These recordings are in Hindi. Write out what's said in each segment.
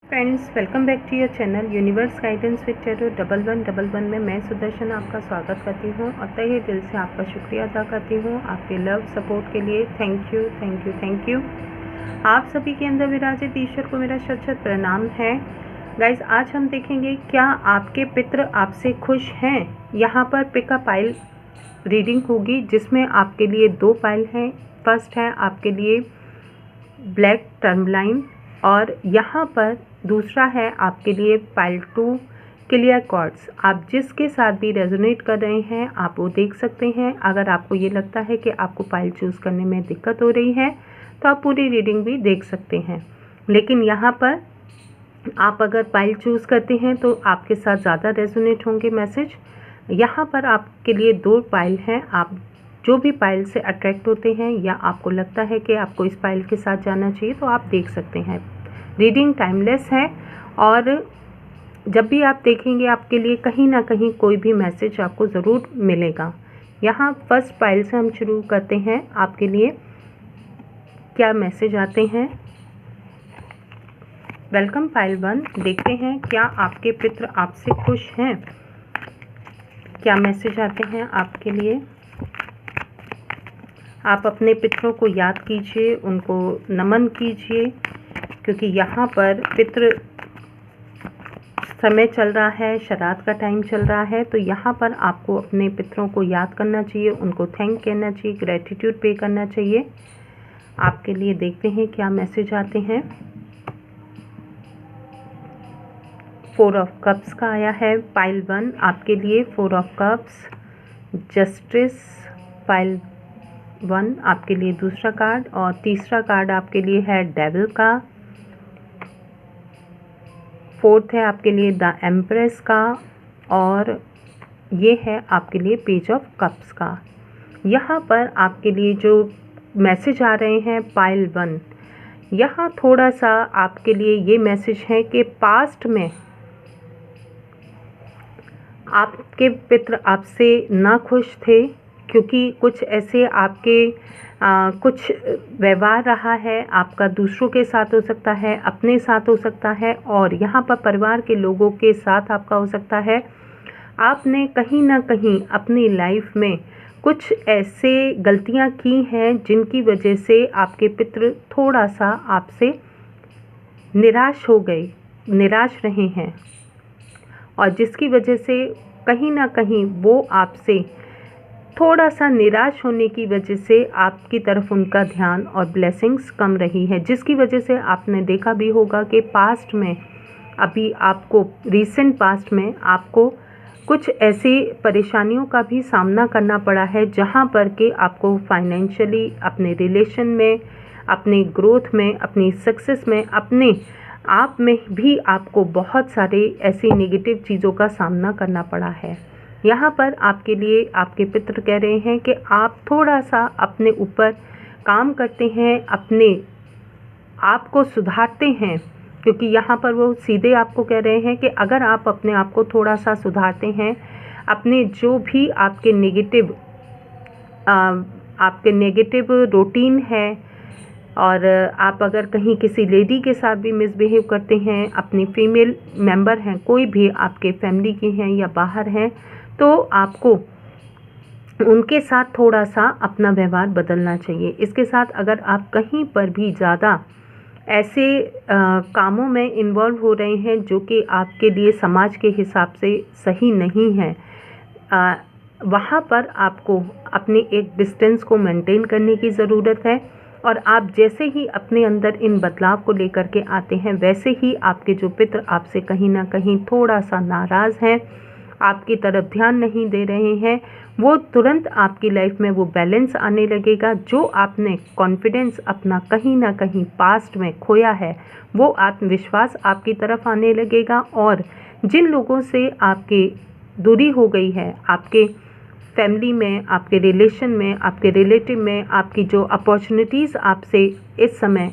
Friends, welcome back to your channel universe guidance with tarot 1111 में मैं सुदर्शन आपका स्वागत करती हूँ और तहे दिल से आपका शुक्रिया अदा करती हूँ आपके लव सपोर्ट के लिए। Thank you thank you thank you. आप सभी के अंदर विराजित ईश्वर को मेरा शत शत प्रणाम है। गाइज, आज हम देखेंगे क्या आपके पितृ आपसे खुश हैं। यहाँ पर पिक अ पाइल रीडिंग होगी जिसमें आपके लिए 2 पाइल हैं। फर्स्ट है आपके लिए ब्लैक टर्मलाइन और यहाँ पर दूसरा है आपके लिए पाइल 2 क्लियर कॉर्ड्स। आप जिसके साथ भी रेजोनेट कर रहे हैं आप वो देख सकते हैं। अगर आपको ये लगता है कि आपको पाइल चूज़ करने में दिक्कत हो रही है तो आप पूरी रीडिंग भी देख सकते हैं, लेकिन यहाँ पर आप अगर पाइल चूज़ करते हैं तो आपके साथ ज़्यादा रेजोनेट होंगे मैसेज। यहाँ पर आपके लिए 2 पाइल हैं। आप जो भी पाइल से अट्रैक्ट होते हैं या आपको लगता है कि आपको इस पाइल के साथ जाना चाहिए तो आप देख सकते हैं। रीडिंग टाइमलेस है और जब भी आप देखेंगे आपके लिए कहीं ना कहीं कोई भी मैसेज आपको ज़रूर मिलेगा। यहाँ फर्स्ट पाइल से हम शुरू करते हैं। आपके लिए क्या मैसेज आते हैं। Welcome pile 1। देखते हैं क्या आपके पितृ आपसे खुश हैं, क्या मैसेज आते हैं आपके लिए। आप अपने पितरों को याद कीजिए, उनको नमन कीजिए, क्योंकि यहाँ पर पितृ समय चल रहा है, श्राद्ध का टाइम चल रहा है, तो यहाँ पर आपको अपने पितरों को याद करना चाहिए, उनको थैंक कहना चाहिए, ग्रेटिट्यूड पे करना चाहिए। आपके लिए देखते हैं क्या मैसेज आते हैं। 4 ऑफ कप्स का आया है पाइल 1 आपके लिए। 4 ऑफ कप्स, जस्टिस पाइल 1 आपके लिए दूसरा कार्ड, और तीसरा कार्ड आपके लिए है डेविल का। 4th है आपके लिए द एम्प्रेस का, और ये है आपके लिए पेज ऑफ कप्स का। यहाँ पर आपके लिए जो मैसेज आ रहे हैं पाइल 1, यहाँ थोड़ा सा आपके लिए ये मैसेज है कि पास्ट में आपके पितृ आपसे ना खुश थे, क्योंकि कुछ ऐसे आपके कुछ व्यवहार रहा है आपका, दूसरों के साथ हो सकता है, अपने साथ हो सकता है, और यहाँ पर परिवार के लोगों के साथ आपका हो सकता है। आपने कहीं ना कहीं अपनी लाइफ में कुछ ऐसे गलतियाँ की हैं जिनकी वजह से आपके पितृ थोड़ा सा आपसे निराश हो गए, निराश रहे हैं, और जिसकी वजह से कहीं ना कहीं वो आपसे थोड़ा सा निराश होने की वजह से आपकी तरफ उनका ध्यान और ब्लेसिंग्स कम रही है, जिसकी वजह से आपने देखा भी होगा कि पास्ट में, अभी आपको रीसेंट पास्ट में आपको कुछ ऐसी परेशानियों का भी सामना करना पड़ा है जहां पर कि आपको फाइनेंशियली, अपने रिलेशन में, अपने ग्रोथ में, अपनी सक्सेस में, अपने आप में भी आपको बहुत सारे ऐसी नेगेटिव चीज़ों का सामना करना पड़ा है। यहाँ पर आपके लिए आपके पितृ कह रहे हैं कि आप थोड़ा सा अपने ऊपर काम करते हैं, अपने आप को सुधारते हैं, क्योंकि यहाँ पर वो सीधे आपको कह रहे हैं कि अगर आप अपने आप को थोड़ा सा सुधारते हैं, अपने जो भी आपके नेगेटिव रूटीन है, और आप अगर कहीं किसी लेडी के साथ भी मिसबिहेव करते हैं, अपनी फीमेल मेंबर हैं, कोई भी आपके फैमिली की हैं या बाहर हैं, तो आपको उनके साथ थोड़ा सा अपना व्यवहार बदलना चाहिए। इसके साथ अगर आप कहीं पर भी ज़्यादा ऐसे कामों में इन्वॉल्व हो रहे हैं जो कि आपके लिए समाज के हिसाब से सही नहीं है, वहाँ पर आपको अपनी एक डिस्टेंस को मेंटेन करने की ज़रूरत है। और आप जैसे ही अपने अंदर इन बदलाव को लेकर के आते हैं, वैसे ही आपके जो पितृ आपसे कहीं ना कहीं थोड़ा सा नाराज़ हैं, आपकी तरफ ध्यान नहीं दे रहे हैं, वो तुरंत आपकी लाइफ में वो बैलेंस आने लगेगा। जो आपने कॉन्फिडेंस अपना कहीं ना कहीं पास्ट में खोया है, वो आत्मविश्वास आपकी तरफ आने लगेगा, और जिन लोगों से आपकी दूरी हो गई है, आपके फैमिली में, आपके रिलेशन में, आपके रिलेटिव में, आपकी जो अपॉर्चुनिटीज़ आपसे इस समय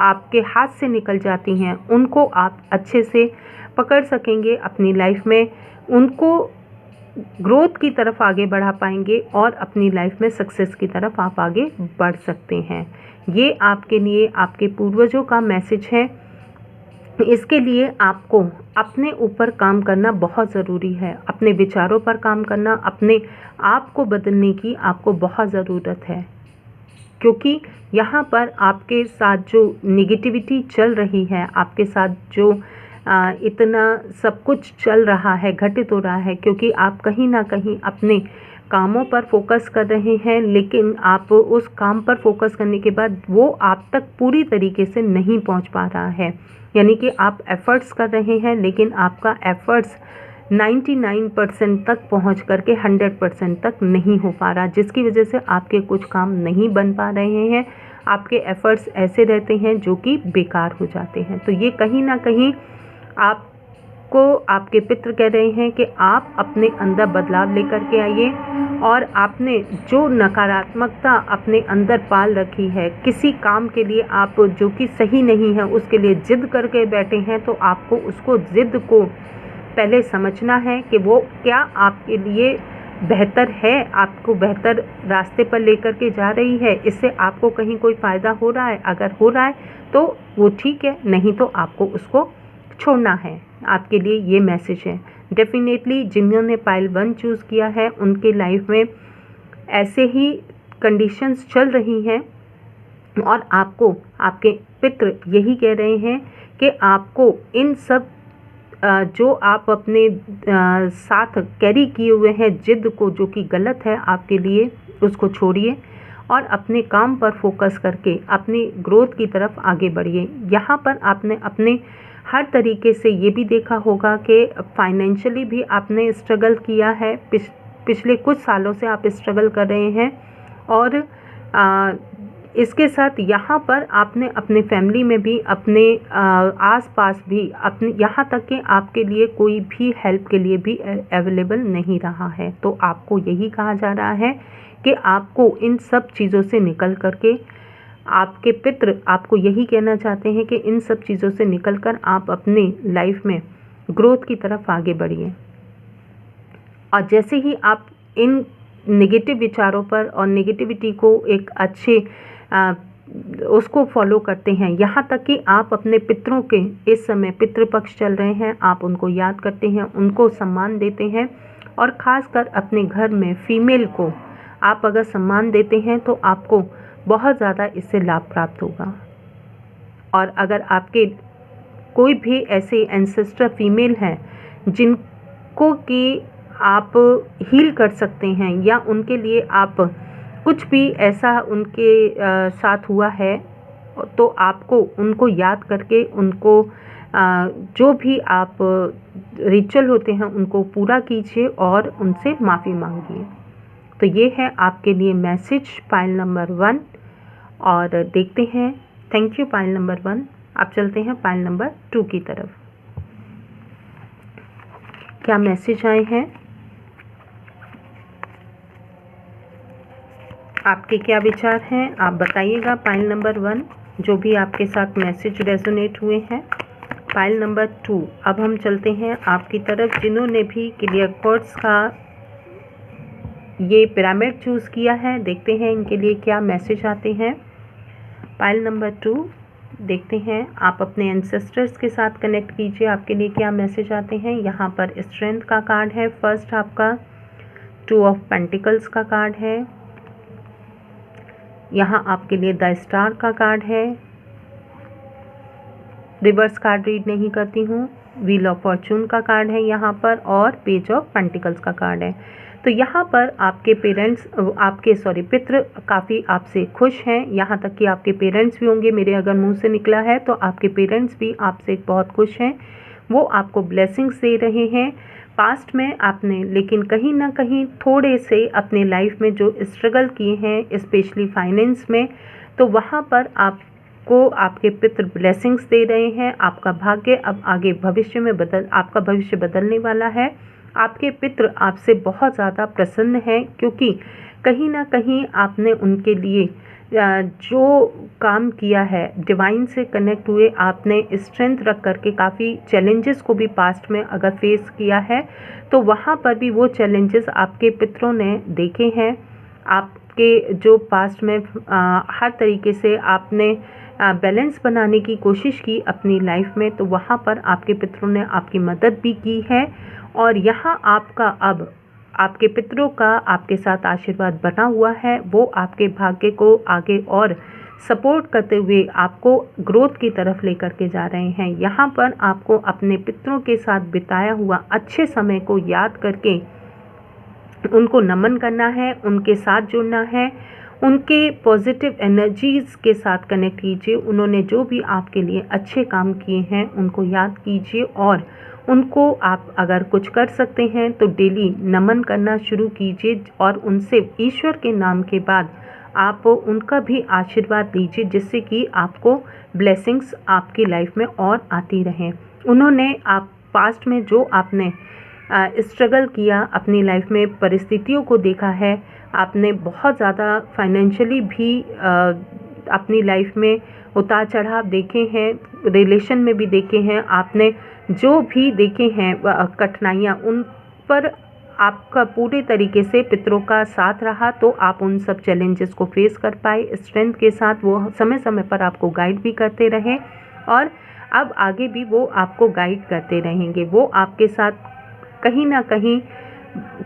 आपके हाथ से निकल जाती हैं, उनको आप अच्छे से पकड़ सकेंगे अपनी लाइफ में, उनको ग्रोथ की तरफ आगे बढ़ा पाएंगे, और अपनी लाइफ में सक्सेस की तरफ आप आगे बढ़ सकते हैं। ये आपके लिए आपके पूर्वजों का मैसेज है। इसके लिए आपको अपने ऊपर काम करना बहुत ज़रूरी है, अपने विचारों पर काम करना, अपने आप को बदलने की आपको बहुत ज़रूरत है, क्योंकि यहाँ पर आपके साथ जो नेगेटिविटी चल रही है, आपके साथ जो इतना सब कुछ चल रहा है, घटित हो रहा है, क्योंकि आप कहीं ना कहीं अपने कामों पर फोकस कर रहे हैं, लेकिन आप उस काम पर फोकस करने के बाद वो आप तक पूरी तरीके से नहीं पहुंच पा रहा है। यानी कि आप एफ़र्ट्स कर रहे हैं, लेकिन आपका एफ़र्ट्स 99% तक पहुंच करके 100% तक नहीं हो पा रहा, जिसकी वजह से आपके कुछ काम नहीं बन पा रहे हैं। आपके एफ़र्ट्स ऐसे रहते हैं जो कि बेकार हो जाते हैं। तो ये कहीं ना कहीं आपको आपके पितृ कह रहे हैं कि आप अपने अंदर बदलाव लेकर के आइए, और आपने जो नकारात्मकता अपने अंदर पाल रखी है, किसी काम के लिए आप जो कि सही नहीं है उसके लिए ज़िद करके बैठे हैं, तो आपको उसको ज़िद को पहले समझना है कि वो क्या आपके लिए बेहतर है, आपको बेहतर रास्ते पर लेकर के जा रही है, इससे आपको कहीं कोई फ़ायदा हो रहा है। अगर हो रहा है तो वो ठीक है, नहीं तो आपको उसको छोड़ना है। आपके लिए ये मैसेज है। डेफिनेटली जिन्होंने पाइल 1 चूज़ किया है उनके लाइफ में ऐसे ही कंडीशंस चल रही हैं, और आपको आपके पितृ यही कह रहे हैं कि आपको इन सब जो आप अपने साथ कैरी किए हुए हैं जिद को, जो कि गलत है आपके लिए, उसको छोड़िए और अपने काम पर फोकस करके अपनी ग्रोथ की तरफ आगे बढ़िए। यहाँ पर आपने अपने हर तरीके से ये भी देखा होगा कि फाइनेंशियली भी आपने स्ट्रगल किया है, पिछले कुछ सालों से आप स्ट्रगल कर रहे हैं, और इसके साथ यहाँ पर आपने अपने फैमिली में भी, अपने आसपास भी, अपने यहाँ तक कि आपके लिए कोई भी हेल्प के लिए भी अवेलेबल नहीं रहा है। तो आपको यही कहा जा रहा है कि आपको इन सब चीज़ों से निकल करके, आपके पितृ आपको यही कहना चाहते हैं कि इन सब चीज़ों से निकलकर आप अपने लाइफ में ग्रोथ की तरफ आगे बढ़िए। और जैसे ही आप इन नेगेटिव विचारों पर और नेगेटिविटी को एक अच्छे उसको फॉलो करते हैं, यहाँ तक कि आप अपने पितरों के, इस समय पितृपक्ष चल रहे हैं, आप उनको याद करते हैं, उनको सम्मान देते हैं, और ख़ासकर अपने घर में फीमेल को आप अगर सम्मान देते हैं तो आपको बहुत ज़्यादा इससे लाभ प्राप्त होगा। और अगर आपके कोई भी ऐसे एंसेस्टर फीमेल हैं जिनको कि आप हील कर सकते हैं, या उनके लिए आप कुछ भी ऐसा उनके साथ हुआ है, तो आपको उनको याद करके उनको जो भी आप रिचुअल होते हैं उनको पूरा कीजिए और उनसे माफ़ी मांगिए। तो ये है आपके लिए मैसेज पाइल नंबर 1, और देखते हैं। Thank you pile number 1। अब चलते हैं पाइल नंबर 2 की तरफ। क्या मैसेज आए हैं, आपके क्या विचार हैं, आप बताइएगा। पाइल नंबर 1 जो भी आपके साथ मैसेज रेजोनेट हुए हैं। पाइल नंबर 2, अब हम चलते हैं आपकी तरफ जिन्होंने भी क्लियर क्वार्ट्ज का ये पिरामिड चूज़ किया है। देखते हैं इनके लिए क्या मैसेज आते हैं। पाइल नंबर 2 देखते हैं, आप अपने एंसेस्टर्स के साथ कनेक्ट कीजिए, आपके लिए क्या मैसेज आते हैं। यहाँ पर स्ट्रेंथ का कार्ड है, फर्स्ट आपका 2 ऑफ पेंटिकल्स का कार्ड है, यहाँ आपके लिए द स्टार का कार्ड है। रिवर्स कार्ड रीड नहीं करती हूँ। व्हील ऑफ फॉर्चून का कार्ड है यहाँ पर, और पेज ऑफ पेंटिकल्स का कार्ड है। तो यहाँ पर आपके पेरेंट्स, पितृ काफ़ी आपसे खुश हैं, यहाँ तक कि आपके पेरेंट्स भी होंगे। मेरे अगर मुंह से निकला है तो आपके पेरेंट्स भी आपसे बहुत खुश हैं, वो आपको ब्लेसिंग्स दे रहे हैं। पास्ट में आपने लेकिन कहीं ना कहीं थोड़े से अपने लाइफ में जो स्ट्रगल किए हैं, स्पेशली फाइनेंस में, तो वहाँ पर आपको आपके पितृ ब्लेसिंग्स दे रहे हैं। आपका भाग्य अब आगे भविष्य में आपका भविष्य बदलने वाला है। आपके पितृ आपसे बहुत ज़्यादा प्रसन्न हैं, क्योंकि कहीं ना कहीं आपने उनके लिए जो काम किया है, डिवाइन से कनेक्ट हुए, आपने स्ट्रेंथ रख करके काफ़ी चैलेंजेस को भी पास्ट में अगर फेस किया है, तो वहाँ पर भी वो चैलेंजेस आपके पितरों ने देखे हैं। आपके जो पास्ट में हर तरीके से आपने बैलेंस बनाने की कोशिश की अपनी लाइफ में, तो वहाँ पर आपके पितरों ने आपकी मदद भी की है। और यहाँ आपका अब आपके पितरों का आपके साथ आशीर्वाद बना हुआ है, वो आपके भाग्य को आगे और सपोर्ट करते हुए आपको ग्रोथ की तरफ लेकर के जा रहे हैं। यहाँ पर आपको अपने पितरों के साथ बिताया हुआ अच्छे समय को याद करके उनको नमन करना है, उनके साथ जुड़ना है, उनके पॉजिटिव एनर्जीज़ के साथ कनेक्ट कीजिए। उन्होंने जो भी आपके लिए अच्छे काम किए हैं उनको याद कीजिए, और उनको आप अगर कुछ कर सकते हैं तो डेली नमन करना शुरू कीजिए, और उनसे ईश्वर के नाम के बाद आप उनका भी आशीर्वाद लीजिए, जिससे कि आपको ब्लेसिंग्स आपकी लाइफ में और आती रहें। उन्होंने आप पास्ट में जो आपने स्ट्रगल किया, अपनी लाइफ में परिस्थितियों को देखा है, आपने बहुत ज़्यादा फाइनेंशियली भी अपनी लाइफ में उतार चढ़ाव देखे हैं, रिलेशन में भी देखे हैं, आपने जो भी देखे हैं कठिनाइयाँ, उन पर आपका पूरे तरीके से पितरों का साथ रहा, तो आप उन सब चैलेंजेस को फेस कर पाए स्ट्रेंथ के साथ। वो समय समय पर आपको गाइड भी करते रहे, और अब आगे भी वो आपको गाइड करते रहेंगे। वो आपके साथ कहीं ना कहीं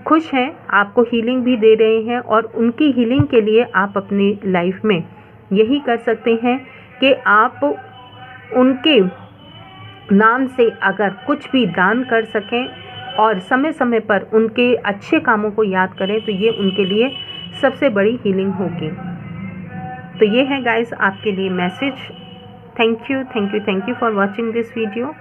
खुश हैं, आपको हीलिंग भी दे रहे हैं, और उनकी हीलिंग के लिए आप अपनी लाइफ में यही कर सकते हैं कि आप उनके नाम से अगर कुछ भी दान कर सकें और समय समय पर उनके अच्छे कामों को याद करें, तो ये उनके लिए सबसे बड़ी हीलिंग होगी। तो ये है गाइस आपके लिए message. Thank you for watching this video.